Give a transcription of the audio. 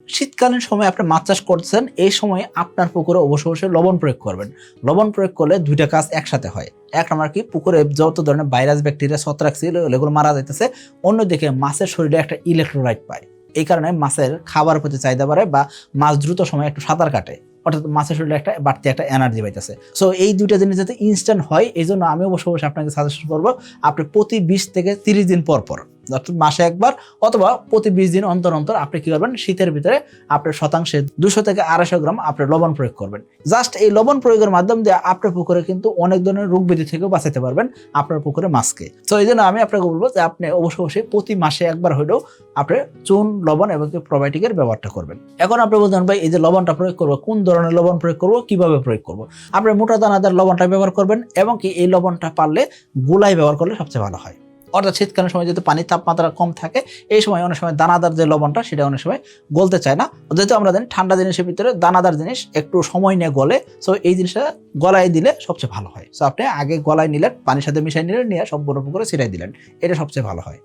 শীতকালীন সময়ে আপনি মাছ চাষ করছেন, এই সময় আপনার পুকুরে অবশ্যই লবণ প্রয়োগ করবেন। লবণ প্রয়োগ করলে ২ টা কাজ একসাথে হয়। এক নাম্বার কি, পুকুরে যত ধরনের ভাইরাস, ব্যাকটেরিয়া, ছত্রাক ছিল এগুলো মারা যাইতেছে। অন্যদিকে মাছের শরীরে একটা ইলেক্ট্রোলাইট পায়। এই কারণে মাছের খাবারের প্রতি চাহিদা বাড়ে বা মাছ দ্রুত সময়ে একটু সাঁতার কাটে। অর্থাৎ মাছের শরীরে একটা বাড়তি একটা এনার্জি পাইতেছে। সো এই ২ টা জিনিস যাতে ইনস্ট্যান্ট হয়, এইজন্য আমি অবশ্যই আপনাকে সাজেশন করব, আপনি প্রতি ২০ থেকে ৩০ দিন পর অর্থাৎ মাসে একবার অথবা প্রতি ২০ দিন অন্তর আপনি কি করবেন, শীতের ভিতরে আপনার শতাংশে ২০০ থেকে ২৫০ গ্রাম আপনি লবণ প্রয়োগ করবেন। জাস্ট এই লবণ প্রয়োগের মাধ্যম দিয়ে আপনার পুকুরে কিন্তু অনেক ধরনের রোগ ব্যাধি থেকেও বাঁচাতে পারবেন আপনার পুকুরে মাছকে। তো এই জন্য আমি আপনাকে বলবো যে আপনি অবশ্যই প্রতি মাসে একবার হলেও আপনি চুন, লবণ এবং প্রোবায়োটিকের ব্যবহারটা করবেন। এখন আপনি বলতেন ভাই, এই যে লবণটা প্রয়োগ করবো, কোন ধরনের লবণ প্রয়োগ করবো, কিভাবে প্রয়োগ করবো? আপনি মোটা দানাদার লবণটা ব্যবহার করবেন এবং কি এই লবণটা পারলে গোলায় ব্যবহার করলে সবচেয়ে ভালো হয়। অর্থাৎ শীতকালীন সময় যেহেতু পানির তাপমাত্রা কম থাকে, এই সময় অনেক সময় দানাদার যে লবণটা সেটা অনেক সময় গলতে চায় না। যেহেতু আমরা জানি ঠান্ডা জিনিসের ভিতরে দানাদার জিনিস একটু সময় নিয়ে গলে, সো এই জিনিসটা গলায় দিলে সবচেয়ে ভালো হয়। সো আপনি আগে গলায় নিলেন, পানির সাথে মিশাই নিলেন, নিয়ে সম্পূর্ণ পুকুরে ছিটাই দিলেন, এটা সবচেয়ে ভালো হয়।